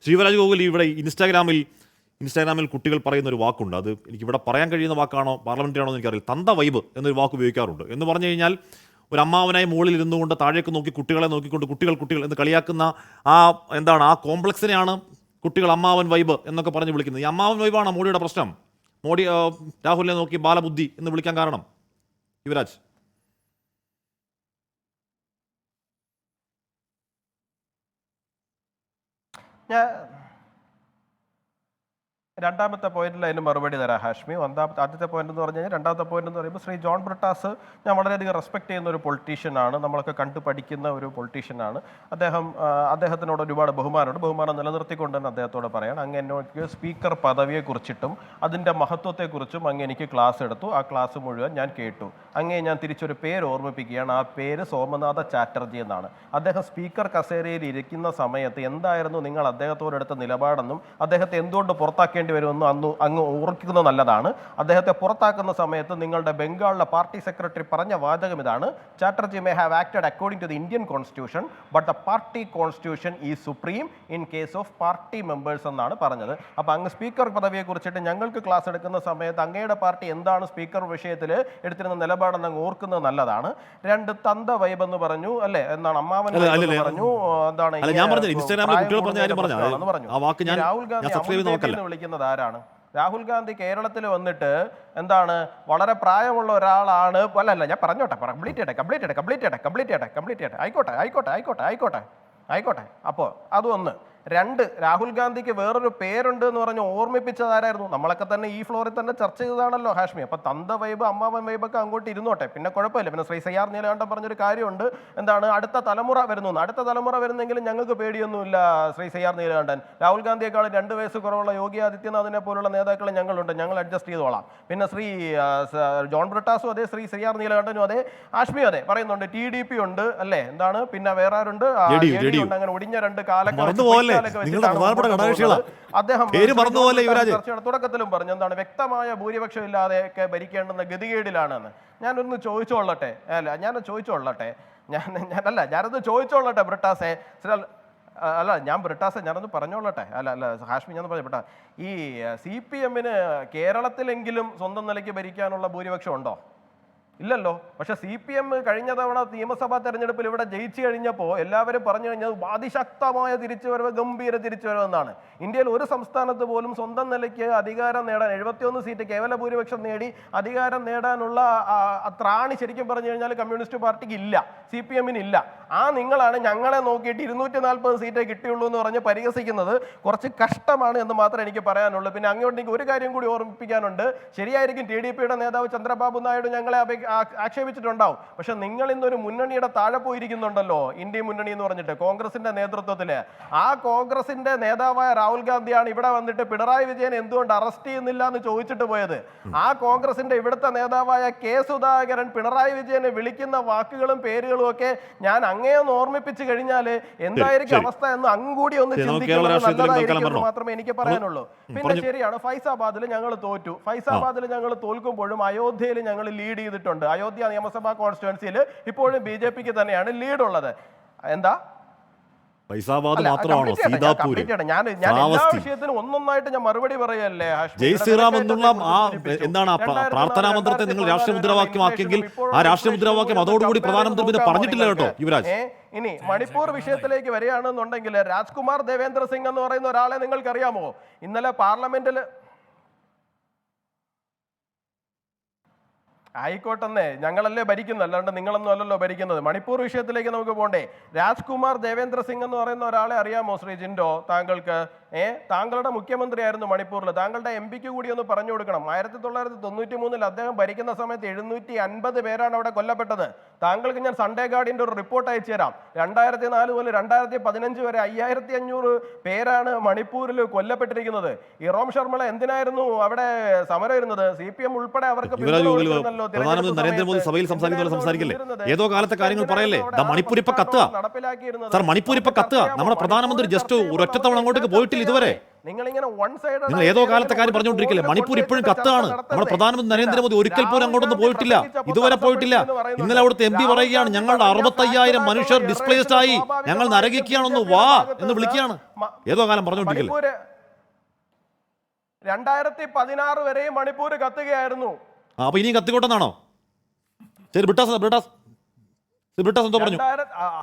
ശ്രീവരാജ് ഗോകുൽ ഇവിടെ ഇൻസ്റ്റാഗ്രാമിൽ കുട്ടികൾ പറയുന്ന ഒരു വാക്കുണ്ട്. അത് എനിക്കിവിടെ പറയാൻ കഴിയുന്ന വാക്കാണോ പാർലമെന്ററി ആണോ എന്ന് എനിക്കറിയില്ല. തന്ത വൈബ് എന്നൊരു വാക്ക് ഉപയോഗിക്കാറുണ്ട്. എന്ന് പറഞ്ഞു കഴിഞ്ഞാൽ ഒരു അമ്മാവനായി മുകളിൽ ഇരുന്നുകൊണ്ട് താഴേക്ക് നോക്കി കുട്ടികളെ നോക്കിക്കൊണ്ട് കുട്ടികൾ എന്ന് കളിയാക്കുന്ന ആ കോംപ്ലക്സിനെയാണ് കുട്ടികൾ അമ്മാവൻ വൈബ് എന്നൊക്കെ പറഞ്ഞ് വിളിക്കുന്നത്. ഈ അമ്മാവൻ വൈബാണ് മോഡിയുടെ പ്രശ്നം. മോഡി രാഹുലിനെ നോക്കി ബാലബുദ്ധി എന്ന് വിളിക്കാൻ കാരണം? യുവരാജ്, ഞാൻ രണ്ടാമത്തെ പോയിന്റിൽ അതിന് മറുപടി തരാം ഹാഷ്മി. ആദ്യത്തെ പോയിന്റ് എന്ന് പറഞ്ഞു കഴിഞ്ഞാൽ, രണ്ടാമത്തെ പോയിന്റ് എന്ന് പറയുമ്പോൾ ശ്രീ ജോൺ ബ്രിട്ടാസ് ഞാൻ വളരെയധികം റെസ്പെക്ട് ചെയ്യുന്ന ഒരു പൊളിറ്റീഷ്യനാണ്. നമ്മളൊക്കെ കണ്ടു പഠിക്കുന്ന ഒരു പൊളിറ്റീഷ്യനാണ് അദ്ദേഹത്തിനോട് ഒരുപാട് ബഹുമാനം നിലനിർത്തിക്കൊണ്ട് തന്നെ അദ്ദേഹത്തോട് പറയാണ്, അങ്ങ് എന്നോട് സ്പീക്കർ പദവിയെക്കുറിച്ചിട്ടും അതിൻ്റെ മഹത്വത്തെക്കുറിച്ചും അങ്ങ് എനിക്ക് ക്ലാസ് എടുത്തു. ആ ക്ലാസ് മുഴുവൻ ഞാൻ കേട്ടു. അങ്ങേ ഞാൻ തിരിച്ചൊരു പേര് ഓർമ്മിപ്പിക്കുകയാണ്. ആ പേര് സോമനാഥ ചാറ്റർജി എന്നാണ്. അദ്ദേഹം സ്പീക്കർ കസേരയിൽ ഇരിക്കുന്ന സമയത്ത് എന്തായിരുന്നു നിങ്ങൾ അദ്ദേഹത്തോടെടുത്ത നിലപാടെന്നും അദ്ദേഹത്തെ എന്തുകൊണ്ട് പുറത്താക്കേണ്ടി വരുമെന്നും അങ്ങ് ഓർക്കുന്നത് നല്ലതാണ്. അദ്ദേഹത്തെ പുറത്താക്കുന്ന സമയത്ത് നിങ്ങളുടെ ബംഗാളിലെ പാർട്ടി സെക്രട്ടറി പറഞ്ഞ വാചകം ഇതാണ്: Chatterjee may have acted according to the Indian constitution but the party constitution is supreme in case of party members എന്നാണ് പറഞ്ഞത്. അപ്പോൾ അങ്ങ് സ്പീക്കർ പദവിയെ കുറിച്ചിട്ട് ഞങ്ങൾക്ക് ക്ലാസ് എടുക്കുന്ന സമയത്ത് അങ്ങയുടെ പാർട്ടി എന്താണ് സ്പീക്കർ വിഷയത്തിൽ എടുത്തിരുന്ന നിലപാടെന്ന് അങ്ങ് ഓർക്കുന്നത് നല്ലതാണ്. രണ്ട്, തന്ത വൈബ് എന്ന് പറഞ്ഞു അല്ലെ, എന്താണ് അമ്മാവൻ പറഞ്ഞു, എന്താണ് രാഹുൽ ഗാന്ധി വിളിക്കുന്നത് ആരാണ്? രാഹുൽ ഗാന്ധി കേരളത്തിൽ വന്നിട്ട് എന്താണ് വളരെ പ്രായമുള്ള ഒരാളാണ്. അല്ല ഞാൻ പറഞ്ഞോട്ടെ, കംപ്ലീറ്റ് ചെയ്യട്ടെ. ആയിക്കോട്ടെ. അപ്പോൾ അതൊന്ന്. രണ്ട്, രാഹുൽ ഗാന്ധിക്ക് വേറൊരു പേരുണ്ട് എന്ന് പറഞ്ഞ് ഓർമ്മിപ്പിച്ചത് ആരായിരുന്നു? നമ്മളൊക്കെ തന്നെ ഈ ഫ്ലോറിൽ തന്നെ ചർച്ച ചെയ്തതാണല്ലോ ഹാഷ്മി. അപ്പൊ തന്ത വൈബ് അമ്മാവൻ വൈബൊക്കെ അങ്ങോട്ട് ഇരുന്നോട്ടെ, പിന്നെ കുഴപ്പമില്ല. പിന്നെ ശ്രീ സയ്യാർ നീലകണ്ഠൻ പറഞ്ഞൊരു കാര്യമുണ്ട്, എന്താണ് അടുത്ത തലമുറ വരുന്നെങ്കിലും ഞങ്ങൾക്ക് പേടിയൊന്നുമില്ല. ശ്രീ സയ്യാർ നീലകണ്ഠൻ, രാഹുൽ ഗാന്ധിയെക്കാളും 2 വയസ്സ് കുറവുള്ള യോഗി ആദിത്യനാഥിനെ പോലുള്ള നേതാക്കൾ ഞങ്ങളുണ്ട്, ഞങ്ങൾ അഡ്ജസ്റ്റ് ചെയ്തോളാം. പിന്നെ ശ്രീ ജോൺ ബ്രിട്ടാസും അതെ, ശ്രീ സയ്യാർ നീലകണ്ഠനും അതെ, ഹാഷ്മി അതെ പറയുന്നുണ്ട്. TDP ഉണ്ട് അല്ലേ, എന്താണ് പിന്നെ വേറെ ആരുണ്ട്, അങ്ങനെ ഒടിഞ്ഞ 2 കാലങ്ങൾ അദ്ദേഹം തുടക്കത്തിലും പറഞ്ഞു എന്താണ് വ്യക്തമായ ഭൂരിപക്ഷം ഇല്ലാതെയൊക്കെ ഭരിക്കേണ്ടുന്ന ഗതികേടിലാണെന്ന്. ഞാനൊന്ന് ചോദിച്ചോളട്ടെ ബ്രിട്ടാസെ, ഞാനൊന്ന് പറഞ്ഞോളട്ടെ. ഹാഷ്മി ഞാൻ പറഞ്ഞ ഈ CPM-ന് കേരളത്തിലെങ്കിലും സ്വന്തം നിലയ്ക്ക് ഭരിക്കാനുള്ള ഭൂരിപക്ഷം ഉണ്ടോ? ഇല്ലല്ലോ. പക്ഷെ CPM കഴിഞ്ഞ തവണ നിയമസഭാ തെരഞ്ഞെടുപ്പിൽ ഇവിടെ ജയിച്ചു കഴിഞ്ഞപ്പോൾ എല്ലാവരും പറഞ്ഞു കഴിഞ്ഞാൽ അതിശക്തമായ തിരിച്ചുവരവ്, ഗംഭീര തിരിച്ചുവരവെന്നാണ്. ഇന്ത്യയിൽ ഒരു സംസ്ഥാനത്ത് പോലും സ്വന്തം നിലയ്ക്ക് അധികാരം നേടാൻ 71 സീറ്റ് കേവല ഭൂരിപക്ഷം നേടി അധികാരം നേടാനുള്ള ത്രാണി ശരിക്കും പറഞ്ഞു കഴിഞ്ഞാൽ കമ്മ്യൂണിസ്റ്റ് പാർട്ടിക്ക് ഇല്ല, CPM-ന് ഇല്ല. നിങ്ങളാണ് ഞങ്ങളെ നോക്കിയിട്ട് 240 സീറ്റേ കിട്ടിയുള്ളൂ എന്ന് പറഞ്ഞ് പരിഹസിക്കുന്നത്. കുറച്ച് കഷ്ടമാണ് എന്ന് മാത്രമേ എനിക്ക് പറയാനുള്ളൂ. പിന്നെ അങ്ങോട്ടേക്ക് ഒരു കാര്യം കൂടി ഓർമ്മിപ്പിക്കാനുണ്ട്. ശരിയായിരിക്കും, TDP-യുടെ നേതാവ് ചന്ദ്രബാബു നായിഡു ഞങ്ങളെ ആക്ഷേപിച്ചിട്ടുണ്ടാവും. പക്ഷെ നിങ്ങൾ ഇന്നൊരു മുന്നണിയുടെ താഴെ പോയിരിക്കുന്നുണ്ടല്ലോ, ഇന്ത്യ മുന്നണി എന്ന് പറഞ്ഞിട്ട് കോൺഗ്രസിന്റെ നേതൃത്വത്തില്. ആ കോൺഗ്രസിന്റെ നേതാവായ രാഹുൽ ഗാന്ധിയാണ് ഇവിടെ വന്നിട്ട് പിണറായി വിജയൻ എന്തുകൊണ്ട് അറസ്റ്റ് ചെയ്യുന്നില്ല എന്ന് ചോദിച്ചിട്ട് പോയത്. ആ കോൺഗ്രസിന്റെ ഇവിടുത്തെ നേതാവായ K. സുധാകരൻ പിണറായി വിജയനെ വിളിക്കുന്ന വാക്കുകളും പേരുകളും ഒക്കെ ഞാൻ അങ്ങേയൊന്ന് ഓർമ്മിപ്പിച്ചു കഴിഞ്ഞാല് എന്തായിരിക്കും അവസ്ഥ എന്ന് അങ്ങൂടി ഒന്ന് ചിന്തിക്കുന്നത് നല്ലതായിരിക്കും മാത്രമേ എനിക്ക് പറയാനുള്ളൂ. പിന്നെ ശരിയാണ്, ഫൈസാബാദിൽ ഞങ്ങൾ തോറ്റു. ഫൈസാബാദിൽ ഞങ്ങൾ തോൽക്കുമ്പോഴും അയോധ്യയിൽ ഞങ്ങൾ ലീഡ് ചെയ്തിട്ടുണ്ട്. അയോധ്യ നിയമസഭാ കോൺസ്റ്റിറ്റ്യുവൻസിയിൽ ഇപ്പോഴും BJP-ക്ക് തന്നെയാണ് ലീഡ് ഉള്ളത്. എന്താ ഒന്നൊന്നായിട്ട് ഞാൻ മറുപടി പറയല്ലേ? ജയ് ശ്രീറാം എന്നുള്ള എന്താണ് പ്രാർത്ഥനാ മന്ത്രത്തെ നിങ്ങൾ രാഷ്ട്രീയ മുദ്രാവാക്യമാക്കിയെങ്കിൽ ആ രാഷ്ട്രീയ മുദ്രാവാക്യം അതോടുകൂടി പ്രധാനമന്ത്രി പിന്നെ പറഞ്ഞിട്ടില്ല കേട്ടോ യുവരാജ്. ഇനി മണിപ്പൂർ വിഷയത്തിലേക്ക് വരികയാണെന്നുണ്ടെങ്കിൽ രാജ്കുമാർ ദേവേന്ദ്ര സിംഗ് എന്ന് പറയുന്ന ഒരാളെ നിങ്ങൾക്കറിയാമോ? ഇന്നലെ പാർലമെന്റിൽ ആയിക്കോട്ടെന്നേ, ഞങ്ങളല്ലേ ഭരിക്കുന്നത്, അല്ലാണ്ട് നിങ്ങളൊന്നും അല്ലല്ലോ ഭരിക്കുന്നത്. മണിപ്പൂർ വിഷയത്തിലേക്ക് നമുക്ക് പോണ്ടേ. രാജ്കുമാർ ദേവേന്ദ്ര സിംഗ് എന്ന് പറയുന്ന ഒരാളെ അറിയാമോ ശ്രീ ജിൻഡോ താങ്കൾക്ക്? താങ്കളുടെ മുഖ്യമന്ത്രിയായിരുന്നു മണിപ്പൂരിൽ. താങ്കളുടെ MP-ക്ക് കൂടി ഒന്ന് പറഞ്ഞു കൊടുക്കണം. 1993 അദ്ദേഹം ഭരിക്കുന്ന സമയത്ത് 750 പേരാണ് അവിടെ കൊല്ലപ്പെട്ടത്. താങ്കൾക്ക് ഞാൻ സൺഡേ ഗാർഡിന്റെ ഒരു റിപ്പോർട്ട് അയച്ചു തരാം. 2004 മുതൽ 2015 വരെ 5500 പേരാണ് മണിപ്പൂരിൽ കൊല്ലപ്പെട്ടിരിക്കുന്നത്. ഇറോം ശർമ്മ എന്തിനായിരുന്നു അവിടെ സമരം ഇരുന്നത്? CPM ഉൾപ്പെടെ അവർക്ക് പ്രധാനമന്ത്രി നരേന്ദ്രമോദി സഭയിൽ സംസാരിക്കില്ലേ? ഏതോ കാലത്തെ കാര്യങ്ങൾ പറയല്ലേ? മണിപ്പൂർ ഇപ്പൊ കത്തുക, നമ്മുടെ പ്രധാനമന്ത്രി ജസ്റ്റ് ഒരൊറ്റ തവണ അങ്ങോട്ടേക്ക് പോയിട്ടില്ല ഇതുവരെ. നിങ്ങളിങ്ങനെ വൺ സൈഡ് നിങ്ങൾ ഏതോ കാലത്തെ കാര്യം പറഞ്ഞുകൊണ്ടിരിക്കില്ലേ? മണിപ്പൂർ ഇപ്പോഴും കത്താണ്. നമ്മുടെ പ്രധാനമന്ത്രി നരേന്ദ്രമോദി ഒരിക്കൽ പോലും അങ്ങോട്ടൊന്നും പോയിട്ടില്ല, ഇതുവരെ പോയിട്ടില്ല. ഇന്നലെ അവിടുത്തെ MP പറയുകയാണ്, ഞങ്ങളുടെ 65,000 മനുഷ്യർ ഡിസ്പ്ലേസ്ഡ് ആയി, ഞങ്ങൾ നരകിക്കുകയാണെന്ന് വാ എന്ന് വിളിക്കുകയാണ്. ഏതോ കാലം പറഞ്ഞുകൊണ്ടിരിക്കില്ലേ? 2016 വരെയും മണിപ്പൂർ കത്തുകയായിരുന്നു. അപ്പൊ ഇനിയും കത്തിക്കോട്ടെന്നാണോ? ശരി, ബ്രിട്ടാസ് എന്തോ പറഞ്ഞു.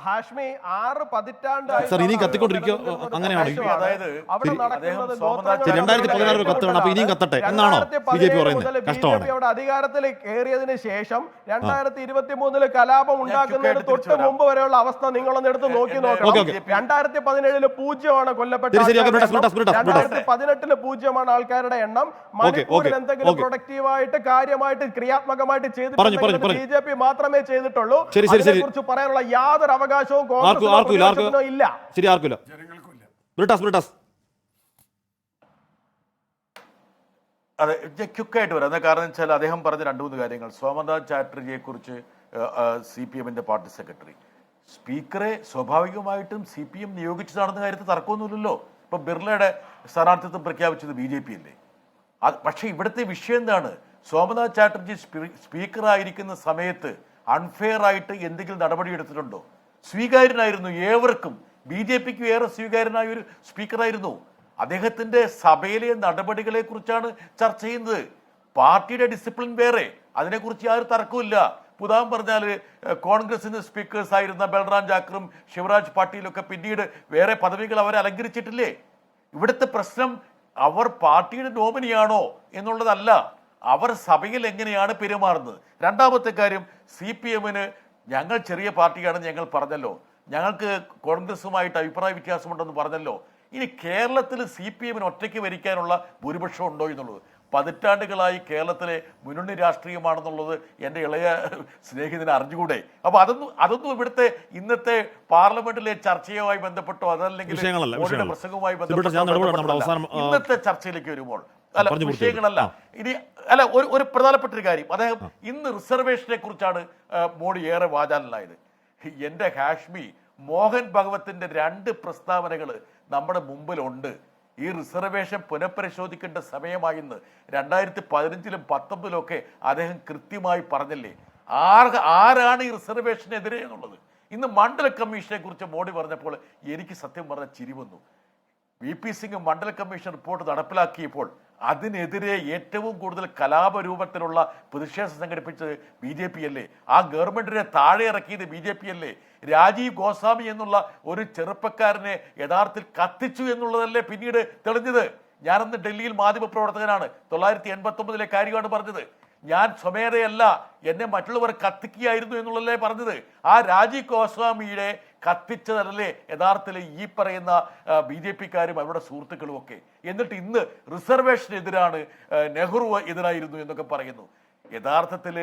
ഹാഷ്മി 6 പതിറ്റാണ്ടായി സർ ഇനിയും കത്തിക്കൊണ്ടിരിക്കുക, അങ്ങനെയാണോ? അതായത് അവിടെ നടക്കുന്നത് 2016 കത്താണ്, അപ്പൊ ഇനിയും കത്തട്ടെ എന്നാണോ BJP പറയുന്നത്? കഷ്ടമാണ്. അവിടെ അധികാരത്തിൽ കയറിയതിന് ശേഷം 2023 കലാപം ഉണ്ടാക്കുന്നതിന് തൊട്ട് മുമ്പ് വരെയുള്ള അവസ്ഥ നിങ്ങളൊന്ന് എടുത്ത് നോക്കി നോക്കണം. 2017 പൂജ്യമാണ് കൊല്ലപ്പെട്ട, 2018 പൂജ്യമാണ് ആൾക്കാരുടെ എണ്ണം. മണിപ്പൂരിൽ എന്തെങ്കിലും പ്രൊഡക്റ്റീവായിട്ട് കാര്യമായിട്ട് ക്രിയാത്മകമായിട്ട് ചെയ്തിട്ടുണ്ടെങ്കിൽ BJP മാത്രമേ ചെയ്തിട്ടുള്ളൂ. കുറിച്ച് പറയാനുള്ള യാതൊരു അവകാശവും ഇല്ല. ശരി, ആർക്കില്ല. ബ്രിട്ടാസ് അതെ, ക്യുക്കായിട്ട് വരാം. കാരണം വെച്ചാൽ അദ്ദേഹം പറഞ്ഞ 2-3 കാര്യങ്ങൾ. സോമനാഥ് ചാറ്റർജിയെ കുറിച്ച് CPM-ന്റെ പാർട്ടി സെക്രട്ടറി, സ്പീക്കറെ സ്വാഭാവികമായിട്ടും CPM നിയോഗിച്ചതാണെന്ന കാര്യത്തിൽ തർക്കമൊന്നുമില്ലല്ലോ. ഇപ്പൊ ബിർളയുടെ സ്ഥാനാർത്ഥിത്വം പ്രഖ്യാപിച്ചത് BJP അല്ലേ? പക്ഷെ ഇവിടുത്തെ വിഷയം എന്താണ്? സോമനാഥ് ചാറ്റർജി സ്പീക്കറായിരിക്കുന്ന സമയത്ത് അൺഫെയർ ആയിട്ട് എന്തെങ്കിലും നടപടി എടുത്തിട്ടുണ്ടോ? സ്വീകാര്യനായിരുന്നു, ഏവർക്കും BJPക്ക് ഏറെ സ്വീകാര്യനായ ഒരു സ്പീക്കറായിരുന്നു. അദ്ദേഹത്തിന്റെ സഭയിലെ നടപടികളെ കുറിച്ചാണ് ചർച്ച ചെയ്യുന്നത്. പാർട്ടിയുടെ ഡിസിപ്ലിൻ വേറെ, അതിനെക്കുറിച്ച് യാതൊരു തർക്കമില്ല. ഉദാഹരണം പറഞ്ഞാൽ കോൺഗ്രസിന് സ്പീക്കേഴ്സ് ആയിരുന്ന ബൽറാം ജാക്കറും ശിവരാജ് പാട്ടീലൊക്കെ പിന്നീട് വേറെ പദവികൾ അവരെ അലങ്കരിച്ചിട്ടില്ലേ? ഇവിടുത്തെ പ്രശ്നം അവർ പാർട്ടിയുടെ നോമിനിയാണോ എന്നുള്ളതല്ല, അവർ സഭയിൽ എങ്ങനെയാണ് പെരുമാറുന്നത്. രണ്ടാമത്തെ കാര്യം, CPM-ന് ഞങ്ങൾ ചെറിയ പാർട്ടിയാണെന്ന് ഞങ്ങൾ പറഞ്ഞല്ലോ, ഞങ്ങൾക്ക് കോൺഗ്രസുമായിട്ട് അഭിപ്രായ വ്യത്യാസമുണ്ടെന്ന് പറഞ്ഞല്ലോ. ഇനി കേരളത്തിൽ CPM-ന് ഒറ്റയ്ക്ക് ഭരിക്കാനുള്ള ഭൂരിപക്ഷം ഉണ്ടോ എന്നുള്ളത്, പതിറ്റാണ്ടുകളായി കേരളത്തിലെ മുന്നണി രാഷ്ട്രീയമാണെന്നുള്ളത് എൻ്റെ ഇളയ സ്നേഹിതനെ അറിഞ്ഞുകൂടെ? അപ്പൊ അതൊന്നും ഇവിടുത്തെ ഇന്നത്തെ പാർലമെന്റിലെ ചർച്ചയുമായി ബന്ധപ്പെട്ടോ അതല്ലെങ്കിൽ പ്രസംഗവുമായി ബന്ധപ്പെട്ടോ ഇന്നത്തെ ചർച്ചയിലേക്ക് വരുമ്പോൾ വിഷയങ്ങളല്ല. ഇനി ഒരു പ്രധാനപ്പെട്ട ഒരു കാര്യം, അദ്ദേഹം ഇന്ന് റിസർവേഷനെ കുറിച്ചാണ് മോഡി ഏറെ വാചാലനായത്. എന്റെ ഹാഷ്മി, മോഹൻ ഭഗവത്തിന്റെ 2 പ്രസ്താവനകൾ നമ്മുടെ മുമ്പിലുണ്ട്. ഈ റിസർവേഷൻ പുനഃപരിശോധിക്കേണ്ട സമയമായിന്ന് 2015-ലും 2019-ലും ഒക്കെ അദ്ദേഹം കൃത്യമായി പറഞ്ഞില്ലേ ആരാണ് ഈ റിസർവേഷനെതിരെ എന്നുള്ളത്. ഇന്ന് മണ്ഡല കമ്മീഷനെ കുറിച്ച് മോഡി പറഞ്ഞപ്പോൾ എനിക്ക് സത്യം പറഞ്ഞ ചിരി വന്നു. VP സിംഗ് മണ്ഡല കമ്മീഷൻ റിപ്പോർട്ട് നടപ്പിലാക്കിയപ്പോൾ അതിനെതിരെ ഏറ്റവും കൂടുതൽ കലാപരൂപത്തിലുള്ള പ്രതിഷേധം സംഘടിപ്പിച്ചത് BJP അല്ലേ? ആ ഗവൺമെന്റിനെ താഴെ ഇറക്കിയത് BJP അല്ലേ? രാജീവ് ഗോസ്വാമി എന്നുള്ള ഒരു ചെറുപ്പക്കാരനെ യഥാർത്ഥത്തിൽ കത്തിച്ചു എന്നുള്ളതല്ലേ പിന്നീട് തെളിഞ്ഞത്? ഞാനന്ന് ഡൽഹിയിൽ മാധ്യമപ്രവർത്തകനാണ്, 989-ലെ കാര്യമാണ് പറഞ്ഞത്. ഞാൻ സ്വമേധയല്ല, എന്നെ മറ്റുള്ളവർ കത്തിക്കുകയായിരുന്നു എന്നുള്ളതല്ലേ പറഞ്ഞത്. ആ രാജീവ് ഗോസ്വാമിയുടെ കത്തിച്ചതല്ലേ യഥാർത്ഥത്തിൽ ഈ പറയുന്ന BJP-ക്കാരും അവരുടെ സുഹൃത്തുക്കളും ഒക്കെ. എന്നിട്ട് ഇന്ന് റിസർവേഷനെതിരാണ്, നെഹ്റു എതിരായിരുന്നു എന്നൊക്കെ പറയുന്നു. യഥാർത്ഥത്തിൽ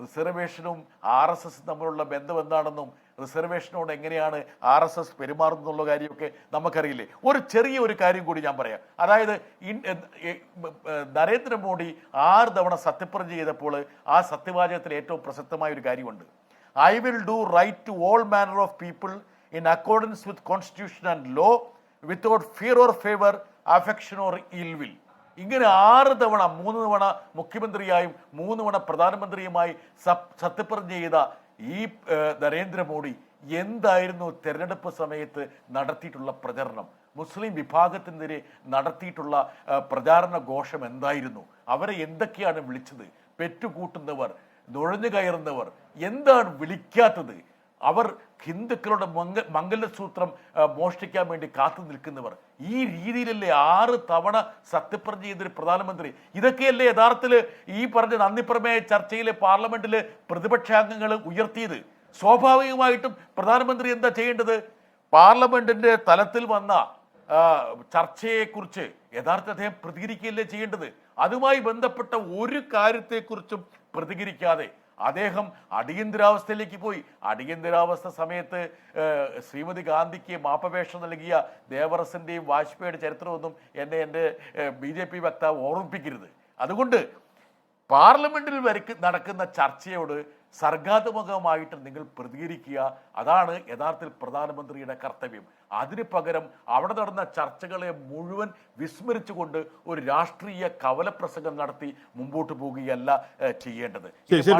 റിസർവേഷനും RSS തമ്മിലുള്ള ബന്ധം എന്താണെന്നും റിസർവേഷനോട് എങ്ങനെയാണ് RSS പെരുമാറുന്നുള്ള കാര്യമൊക്കെ നമുക്കറിയില്ലേ? ഒരു കാര്യം കൂടി ഞാൻ പറയാം. അതായത് നരേന്ദ്രമോദി 6 തവണ സത്യപ്രതിജ്ഞ ചെയ്തപ്പോൾ ആ സത്യവാചകത്തിൽ ഏറ്റവും പ്രസക്തമായ ഒരു കാര്യമുണ്ട്. I will do right to all manner of people in accordance with constitution and law without fear or favor, affection or ill will. ഇങ്ങനെ 6 തവണ, 3 തവണ മുഖ്യമന്ത്രിയായും 3 തവണ പ്രധാനമന്ത്രിയുമായി സത്യപ്രതിജ്ഞ ചെയ്ത ഈ നരേന്ദ്രമോദി എന്തായിരുന്നു തെരഞ്ഞെടുപ്പ് സമയത്ത് നടത്തിയിട്ടുള്ള പ്രചരണം? മുസ്ലിം വിഭാഗത്തിനെതിരെ നടത്തിയിട്ടുള്ള പ്രചാരണ ഘോഷം എന്തായിരുന്നു? അവരെ എന്തൊക്കെയാണ് വിളിച്ചത്? പെറ്റുകൂട്ടുന്നവർ, നുഴഞ്ഞു കയറുന്നവർ, എന്താണ് വിളിക്കാത്തത്? അവർ ഹിന്ദുക്കളുടെ മംഗലസൂത്രം മോഷ്ടിക്കാൻ വേണ്ടി കാത്തു നിൽക്കുന്നവർ. ഈ രീതിയിലല്ലേ 6 തവണ സത്യപ്രതിജ്ഞ ചെയ്തൊരു പ്രധാനമന്ത്രി? ഇതൊക്കെയല്ലേ യഥാർത്ഥത്തിൽ ഈ പറഞ്ഞ നന്ദിപ്രമേയ ചർച്ചയിലെ പാർലമെന്റിലെ പ്രതിപക്ഷാംഗങ്ങൾ ഉയർത്തിയത്? സ്വാഭാവികമായിട്ടും പ്രധാനമന്ത്രി എന്താ ചെയ്യേണ്ടത്? പാർലമെന്റിന്റെ തലത്തിൽ വന്ന ചർച്ചയെക്കുറിച്ച് യഥാർത്ഥ അദ്ദേഹം പ്രതികരിക്കുകയല്ലേ ചെയ്യേണ്ടത്? അതുമായി ബന്ധപ്പെട്ട ഒരു കാര്യത്തെക്കുറിച്ചും പ്രതികരിക്കാതെ അദ്ദേഹം അടിയന്തരാവസ്ഥയിലേക്ക് പോയി. അടിയന്തരാവസ്ഥ സമയത്ത് ശ്രീമതി ഗാന്ധിക്ക് മാപ്പപേക്ഷ നൽകിയ ദേവറസിന്റെയും വാജ്പേയിയുടെ ചരിത്രമൊന്നും എൻ്റെ BJP വക്താവ് ഓർമ്മിപ്പിക്കരുത്. അതുകൊണ്ട് പാർലമെന്റിൽ നടക്കുന്ന ചർച്ചയോട് സർഗാത്മകമായിട്ട് നിങ്ങൾ പ്രതികരിക്കുക. അതാണ് യഥാർത്ഥത്തിൽ പ്രധാനമന്ത്രിയുടെ കർത്തവ്യം. അതിന് പകരം അവിടെ നടന്ന ചർച്ചകളെ മുഴുവൻ വിസ്മരിച്ചുകൊണ്ട് ഒരു രാഷ്ട്രീയ കവലപ്രസംഗം നടത്തി മുമ്പോട്ട് പോവുകയല്ല ചെയ്യേണ്ടത്. ശരി.